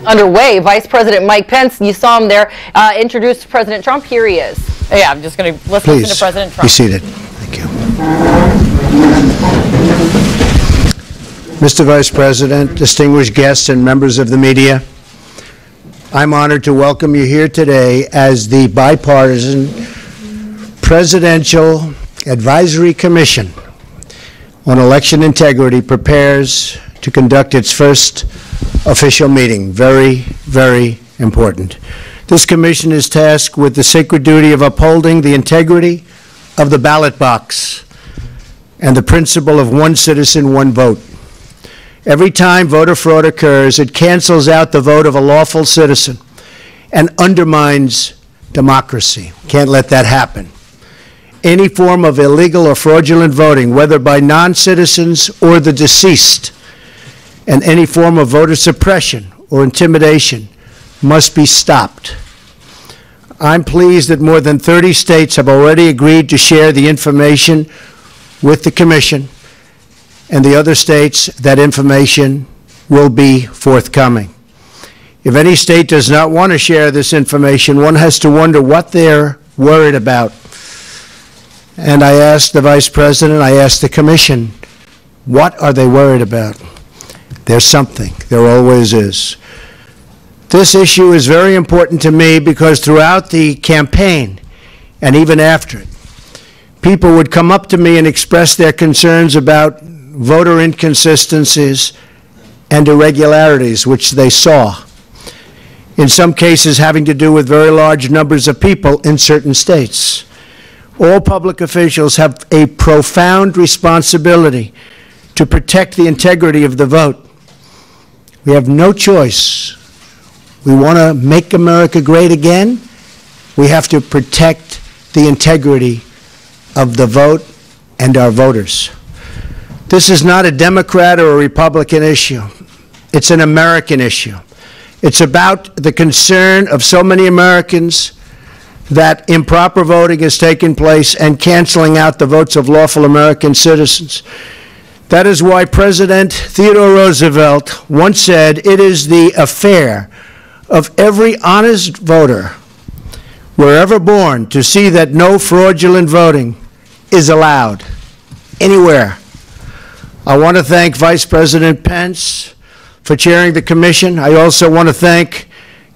underway. Vice President Mike Pence, you saw him there, introduced President Trump. Here he is. Yeah, I'm just going to listen to President Trump. Be seated. Thank you. Mr. Vice President, distinguished guests and members of the media, I'm honored to welcome you here today as the bipartisan Presidential Advisory Commission on Election Integrity prepares to conduct its first official meeting. Very, very important. This commission is tasked with the sacred duty of upholding the integrity of the ballot box and the principle of one citizen, one vote. Every time voter fraud occurs, it cancels out the vote of a lawful citizen and undermines democracy. Can't let that happen. Any form of illegal or fraudulent voting, whether by non-citizens or the deceased, and any form of voter suppression or intimidation must be stopped. I'm pleased that more than 30 states have already agreed to share the information with the Commission, and the other states, that information will be forthcoming. If any state does not want to share this information, one has to wonder what they're worried about. And I asked the Vice President, I asked the Commission, what are they worried about? There's something. There always is. This issue is very important to me because throughout the campaign and even after it, people would come up to me and express their concerns about voter inconsistencies and irregularities, which they saw, in some cases having to do with very large numbers of people in certain states. All public officials have a profound responsibility to protect the integrity of the vote. We have no choice. We want to make America great again. We have to protect the integrity of the vote and our voters. This is not a Democrat or a Republican issue. It's an American issue. It's about the concern of so many Americans that improper voting has taken place and canceling out the votes of lawful American citizens. That is why President Theodore Roosevelt once said, "It is the affair of every honest voter, wherever born, to see that no fraudulent voting is allowed anywhere." I want to thank Vice President Pence for chairing the commission. I also want to thank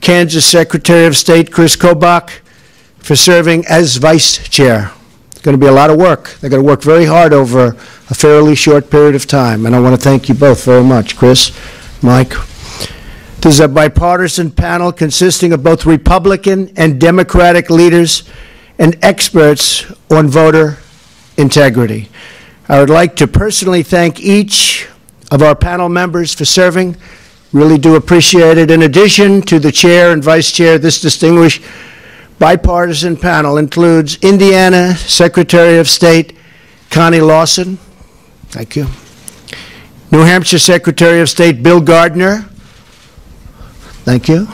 Kansas Secretary of State Chris Kobach for serving as vice chair. It's going to be a lot of work. They're going to work very hard over a fairly short period of time, and I want to thank you both very much, Chris, Mike. This is a bipartisan panel consisting of both Republican and Democratic leaders and experts on voter integrity. I would like to personally thank each of our panel members for serving. Really do appreciate it. In addition to the chair and vice chair, this distinguished bipartisan panel includes Indiana Secretary of State Connie Lawson. Thank you. New Hampshire Secretary of State Bill Gardner. Thank you.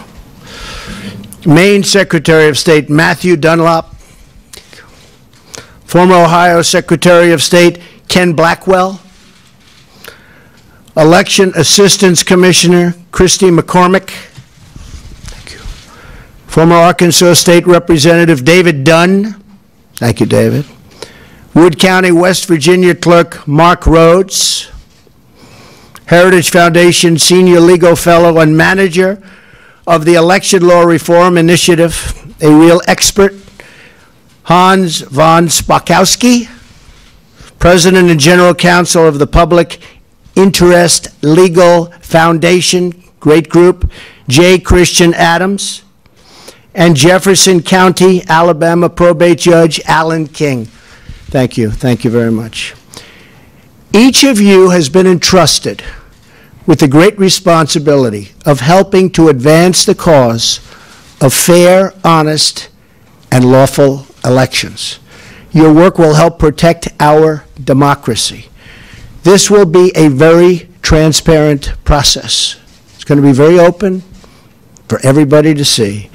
Maine Secretary of State Matthew Dunlop. Former Ohio Secretary of State Ken Blackwell. Election Assistance Commissioner Christy McCormick. Thank you. Former Arkansas State Representative David Dunn. Thank you, David. Wood County, West Virginia Clerk Mark Rhodes. Heritage Foundation Senior Legal Fellow and Manager of the Election Law Reform Initiative, a real expert, Hans von Spackowski. President and General Counsel of the Public Interest Legal Foundation, great group, J. Christian Adams, and Jefferson County, Alabama Probate Judge Alan King. Thank you. Thank you very much. Each of you has been entrusted with the great responsibility of helping to advance the cause of fair, honest, and lawful elections. Your work will help protect our democracy. This will be a very transparent process. It's going to be very open for everybody to see.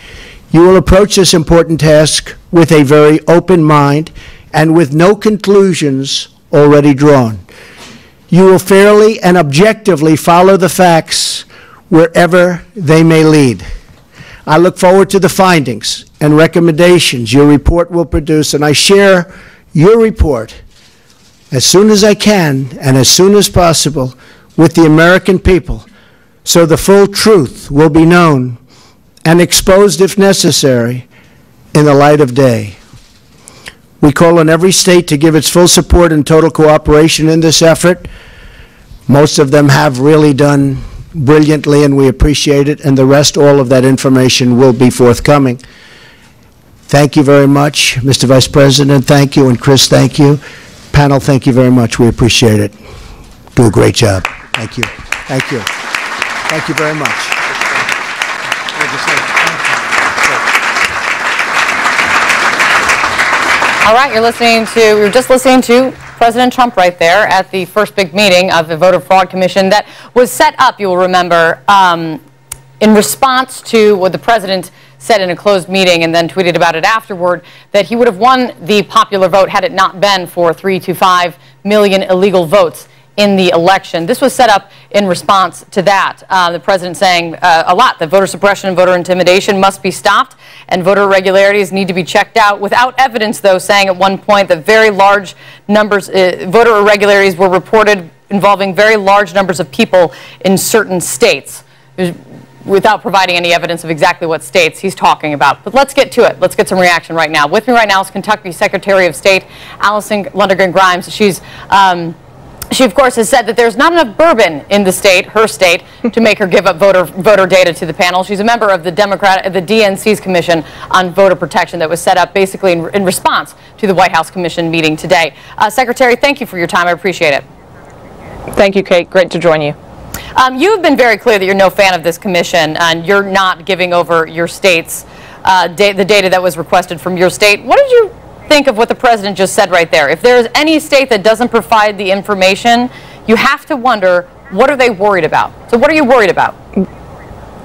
You will approach this important task with a very open mind and with no conclusions already drawn. You will fairly and objectively follow the facts wherever they may lead. I look forward to the findings and recommendations your report will produce, and I share your report as soon as I can and as soon as possible with the American people so the full truth will be known and exposed if necessary in the light of day. We call on every state to give its full support and total cooperation in this effort. Most of them have really done brilliantly, and we appreciate it, and the rest, all of that information will be forthcoming. Thank you very much, Mr. Vice President, thank you, and Chris, thank you. Panel, thank you very much, we appreciate it. Do a great job. Thank you. Thank you. Thank you very much. All right, we were just listening to President Trump right there at the first big meeting of the Voter Fraud Commission that was set up, you will remember, in response to what the president said in a closed meeting and then tweeted about it afterward, that he would have won the popular vote had it not been for 3 to 5 million illegal votes in the election. This was set up in response to that. The president saying a lot, that voter suppression and voter intimidation must be stopped and voter irregularities need to be checked out. Without evidence, though, saying at one point that very large numbers, voter irregularities were reported involving very large numbers of people in certain states, without providing any evidence of exactly what states he's talking about. But let's get to it. Let's get some reaction right now. With me right now is Kentucky Secretary of State Allison Lundergan Grimes. She, of course, has said that there's not enough bourbon in the state, her state, to make her give up voter data to the panel. She's a member of the DNC's Commission on Voter Protection that was set up basically in response to the White House Commission meeting today. Secretary, thank you for your time. I appreciate it. Thank you, Kate. Great to join you. You've been very clear that you're no fan of this commission and you're not giving over your state's the data that was requested from your state. What did you think of what the president just said right there? If there's any state that doesn't provide the information, you have to wonder, what are they worried about? So what are you worried about?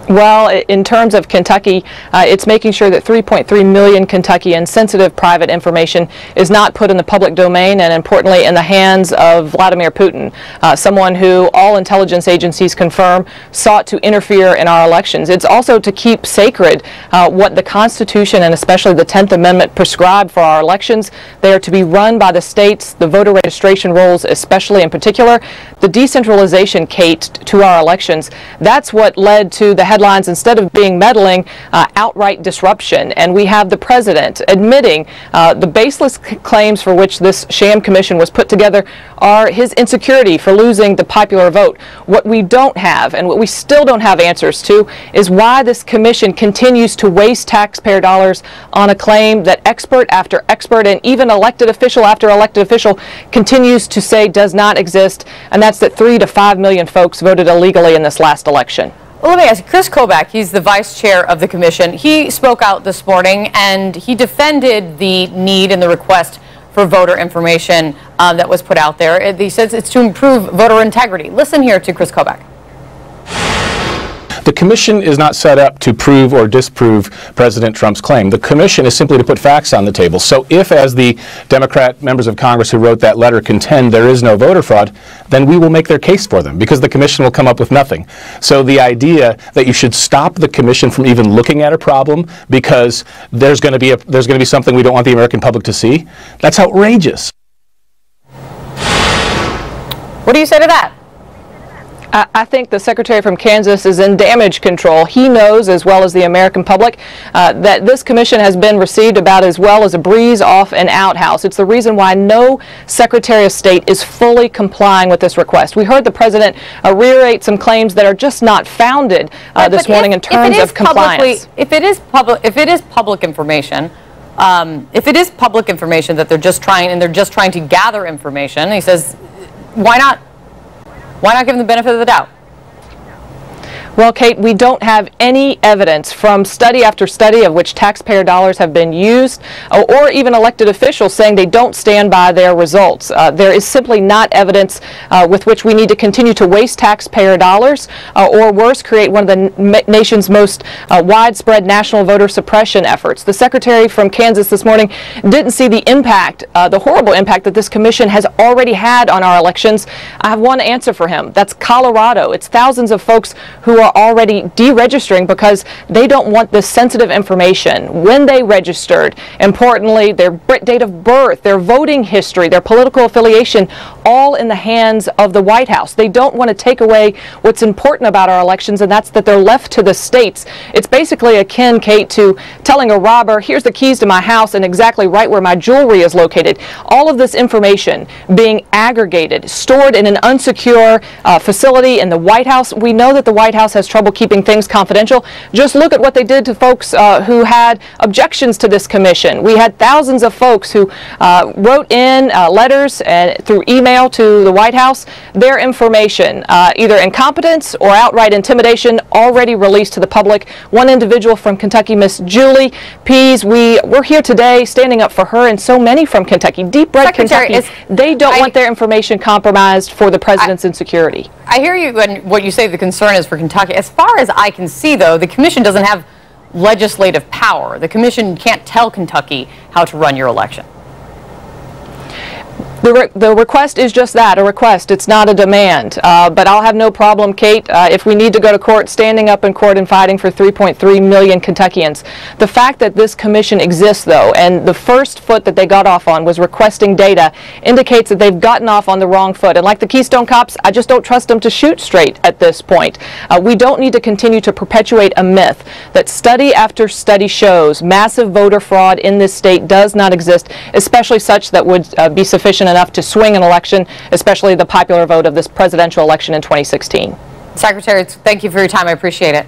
Well, in terms of Kentucky, it's making sure that 3.3 million Kentuckian sensitive private information is not put in the public domain and, importantly, in the hands of Vladimir Putin, someone who all intelligence agencies confirm sought to interfere in our elections. It's also to keep sacred what the Constitution and especially the 10th Amendment prescribe for our elections. They are to be run by the states, the voter registration rolls especially in particular. The decentralization, Kate, to our elections, that's what led to the headlines, instead of being meddling, outright disruption. And we have the president admitting the baseless claims for which this sham commission was put together are his insecurity for losing the popular vote. What we don't have, and what we still don't have answers to, is why this commission continues to waste taxpayer dollars on a claim that expert after expert and even elected official after elected official continues to say does not exist, and that's that 3 to 5 million folks voted illegally in this last election. Well, let me ask you, Chris Kobach, he's the vice chair of the commission. He spoke out this morning and he defended the need and the request for voter information that was put out there. He says it's to improve voter integrity. Listen here to Chris Kobach. The commission is not set up to prove or disprove President Trump's claim. The commission is simply to put facts on the table. So if, as the Democrat members of Congress who wrote that letter contend there is no voter fraud, then we will make their case for them, because the commission will come up with nothing. So the idea that you should stop the commission from even looking at a problem because there's going to be something we don't want the American public to see, that's outrageous. What do you say to that? I think the secretary from Kansas is in damage control. He knows, as well as the American public, that this commission has been received about as well as a breeze off an outhouse. It's the reason why no Secretary of State is fully complying with this request. We heard the president reiterate some claims that are just not founded this morning in terms of compliance. If it is public information, that they're just trying to gather information, he says, why not? Why not give them the benefit of the doubt? Well, Kate, we don't have any evidence from study after study of which taxpayer dollars have been used, or even elected officials saying they don't stand by their results. There is simply not evidence with which we need to continue to waste taxpayer dollars, or worse, create one of the nation's most widespread national voter suppression efforts. The secretary from Kansas this morning didn't see the impact, the horrible impact that this commission has already had on our elections. I have one answer for him. That's Colorado. It's thousands of folks who are already deregistering because they don't want this sensitive information. When they registered, importantly, their date of birth, their voting history, their political affiliation, all in the hands of the White House. They don't want to take away what's important about our elections, and that's that they're left to the states. It's basically akin, Kate, to telling a robber, here's the keys to my house and exactly right where my jewelry is located. All of this information being aggregated, stored in an unsecure facility in the White House. We know that the White House has trouble keeping things confidential. Just look at what they did to folks who had objections to this commission. We had thousands of folks who wrote in letters and through email to the White House, their information, either incompetence or outright intimidation, already released to the public. One individual from Kentucky, Miss Julie Pease, we're here today standing up for her and so many from Kentucky, deep-red Kentucky. They don't want their information compromised for the president's insecurity. I hear you and what you say the concern is for Kentucky. As far as I can see, though, the commission doesn't have legislative power. The commission can't tell Kentucky how to run your election. The request is just that, a request. It's not a demand. But I'll have no problem, Kate, if we need to go to court, standing up in court and fighting for 3.3 million Kentuckians. The fact that this commission exists, though, and the first foot that they got off on was requesting data, indicates that they've gotten off on the wrong foot. And like the Keystone Cops, I just don't trust them to shoot straight at this point. We don't need to continue to perpetuate a myth that study after study shows massive voter fraud in this state does not exist, especially such that would be sufficient enough to swing an election, especially the popular vote of this presidential election in 2016. Secretary, thank you for your time. I appreciate it.